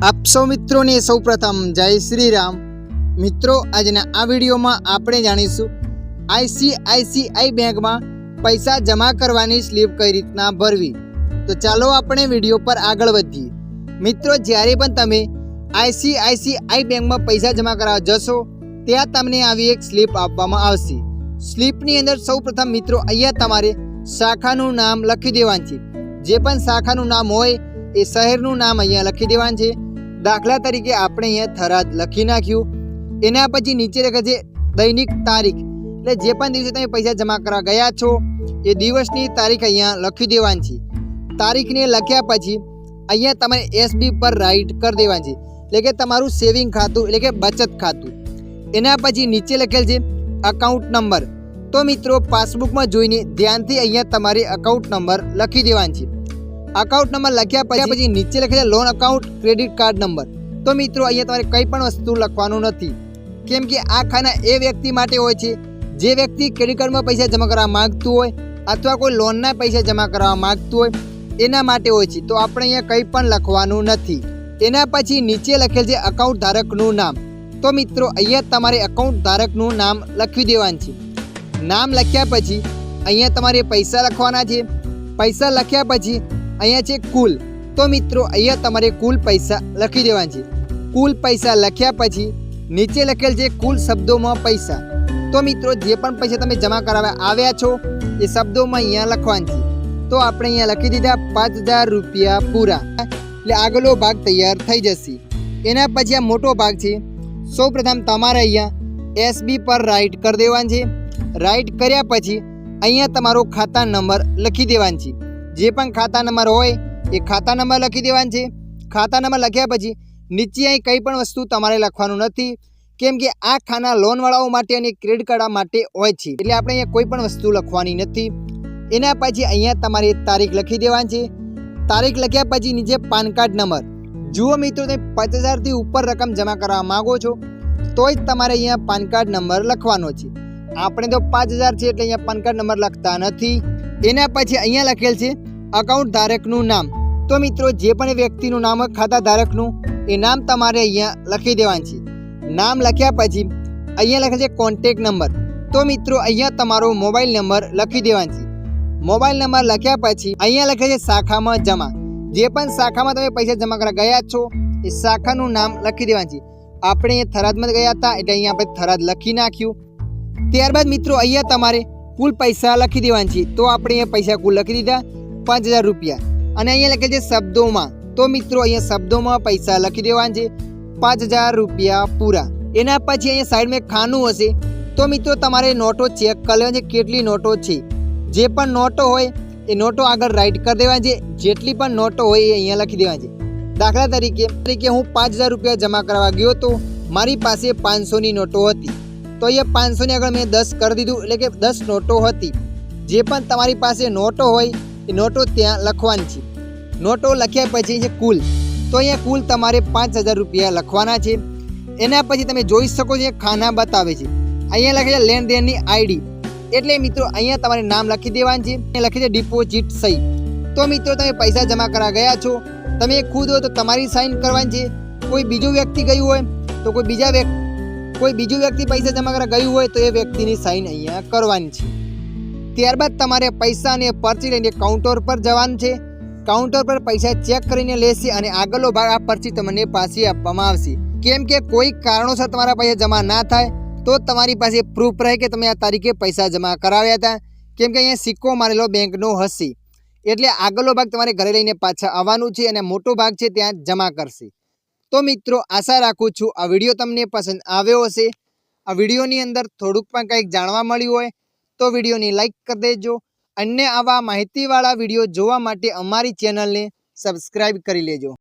आप सौ मित्रों ने सौ प्रथम जय श्री राम। मित्रों आज आ वीडियो में आपणे जाणीशुं आईसीआईसीआई बैंक में पैसा जमा करवानी स्लीप कई रीतना भरवी। तो चलो अपने वीडियो पर आगळ वधीए। मित्रों ज्यारे पण तमे आईसीआईसीआई बैंक में पैसा जमा करावा जशो त्यां तमने आवी एक स्लीप आपवामां आवशे। स्लीपनी अंदर सौ प्रथम मित्रों अहींया तमारे शाखानुं नाम लखी देवानुं छे। जे पण शाखानुं नाम होय ए शहेरनुं नाम अहींया लखी देवानुं छे। दाखला तरीके आपणे अहींया थराद लखी नाख्युं। एना पछी नीचे लखे छे दैनिक तारीख, એટલે જે પણ દિવસે તમે પૈસા જમા કરવા ગયા છો એ દિવસની તારીખ અહીંયા લખી દેવાની છે। તારીખને લખ્યા પછી અહીંયા તમારે એસબી પર રાઈટ કરી દેવાની છે, એટલે કે તમારું સેવિંગ ખાતું એટલે કે બચત ખાતું। એના પછી નીચે લખેલ છે અકાઉન્ટ નંબર। તો મિત્રો પાસબુકમાં જોઈને ધ્યાનથી અહીંયા તમારે અકાઉન્ટ નંબર લખી દેવાનો છે। अकाउंट नंबर लख्या पछी नीचे लखे loan account credit card number. तो मित्रों अहींया तमारे कई पण वस्तु लखवानुं नथी, केम के आ खाना ए व्यक्ति माटे होय छे जे व्यक्ति क्रेडिट कार्ड में पैसा जमा करवा मांगतुं होय अथवा कोई लोनना पैसा जमा करवा मांगतुं होय एना माटे होय छे। तो आपणे अहींया कई पण लखवानुं नथी। एना पछी नीचे लखेल छे अकाउंट धारकनुं नाम। तो मित्रों अहींया तमारे अकाउंट धारकनुं नाम लखी देवानुं छे। नाम लख्या पछी अहींया तमारे पैसा लखवाना छे। पैसा लख्या पछी अहींया छे कुल। तो मित्रों अहींया तमारे कुल पैसा लखी देवाना छे। कुल पैसा लख्या पछी नीचे लखेल छे कुल शब्दों में पैसा। तो मित्रों जे पण पैसा तमे जमा करावा आव्या छो ए शब्दों में अहींया लखवाना छे। तो आपणे अहींया लखी दीधा 5000 रुपया पूरा, એટલે આગળનો ભાગ તૈયાર થઈ જશે। એના પછી આ મોટો ભાગ છે। સૌ પ્રથમ તમારે અહીંયા એસબી પર રાઈટ કરી દેવાનું છે। રાઈટ કર્યા પછી अहींया तमारो खाता नंबर लखी देवानो छे। जे पण खाता नंबर होय ए खाता नंबर लखी देवानो छे। खाता नंबर लख्या पछी नीचे अहीं कई पण वस्तु तमारे लखवानुं नथी, केम के आ खाना लोनवाळाओ माटे अने क्रेडिट कार्ड माटे होय छे, એટલે આપણે અહીંયા કોઈ પણ વસ્તુ લખવાની નથી। એના પછી અહીંયા તમારે તારીખ લખી દેવાની છે। તારીખ લખ્યા પછી નીચે પાન કાર્ડ નંબર। જુઓ મિત્રો તમે 50,000 થી ઉપર રકમ જમા કરવા માંગો છો તો જ તમારે અહીંયા પાન કાર્ડ નંબર લખવાનો છે। આપણે તો 5000 છે એટલે અહીંયા પાન કાર્ડ નંબર લખતા નથી। એના પછી અહીંયા લખેલ છે અકાઉન્ટ ધારકનું નામ। તો મિત્રો જે પણ વ્યક્તિનું નામ હોય ખાતા ધારકનું એ નામ તમારે અહીંયા લખી દેવાનું છે। નામ લખ્યા પછી અહીંયા લખેલ છે કોન્ટેક્ટ નંબર। તો મિત્રો અહીંયા તમારો મોબાઈલ નંબર લખી દેવાનો છે। મોબાઈલ નંબર લખ્યા પછી અહીંયા લખે છે શાખામાં જમા। જે પણ શાખામાં તમે પૈસા જમા કરવા ગયા છો એ શાખાનું નામ લખી દેવાનું છે। આપણે અહીંયા થરાદમાં ગયા હતા એટલે અહીંયા આપણે થરાદ લખી નાખ્યું। ત્યારબાદ મિત્રો અહીંયા તમારે कुल पैसा लखी देवाना छे। तो आपणे अहींया पैसा कुल लखी दीधा 5000 रुपया। अने अहींया लखेल छे शब्दों में। तो मित्रों अहींया शब्दों में पैसा लखी देवाना छे 5000 रुपया पूरा। एना पछी अहींया साइड में खानु हशे तो मित्रों तमारे नोटो चेक कर लेवानी छे केटली नोटो छे। जे पण नोटो होय ए नोटो आगळ राइट कर देवानी छे। जेटली पण नोटो होय ए अहींया लखी देवानी छे। दाखला तरीके हूँ 5000 रुपया जमा करवा गयो तो मारी पासे 500 नी नोटो हती। तो ये 500 ने आगे मैं 10 कर दीधुं, એટલે કે 10 नोटो हती। जे पण तमारी पासे नोटो होय ए नोटो त्यां लखवानी छे। नोटो लख्या पछी छे कुल। तो अहींया कुल तमारे 5000 रुपया लखवाना छे। एना पछी तमे जोई शको छो खाना बतावे छे। अहींया लखे छे लेन देननी आईडी, એટલે મિત્રો अहींया तमारे नाम लखी देवानुं छे। अहींया लखे छे डिपोजिट सही। तो मित्रों तमे पैसा जमा करा गया छो तमे खुद हो तो तमारी साइन करवानी छे। कोई बीजो व्यक्ति गयुं होय तो कोई बीजू व्यक्ति पैसा जमा करा गयुं होय तो ए व्यक्तिनी साइन अहींया करवानी छे। त्यारबाद तमारे पैसा ने पर्ची लईने काउंटर पर जवानुं छे। काउंटर पर पैसा चेक करीने लेशे अने आगळनो भाग आ पर्ची तमने पाछी आपवामां आवशे। केम के कोई कारणोसर तमारा पैसा जमा ना थाय तो तमारी पासे प्रूफ रहे के तमे आ तारीखे पैसा जमा कराव्या हता। केम के अहींया सिक्को मारेलो बेंकनो हशे, एटले आगळनो भाग तमारे घरे लईने पाछा आववानुं छे अने मोटो भाग छे त्यां जमा करशे। तो मित्रों आशा राखूँ छूँ आ विडियो तमने पसंद आव्यो हशे। आ विडियोनी अंदर थोड़ुंक पण कंईक जाणवा मळ्युं होय तो विडियोने लाइक कर देजो। अन्य आवा माहितीवाळा विडियो जोवा माटे अमारी चेनलने सब्सक्राइब करी लेजो।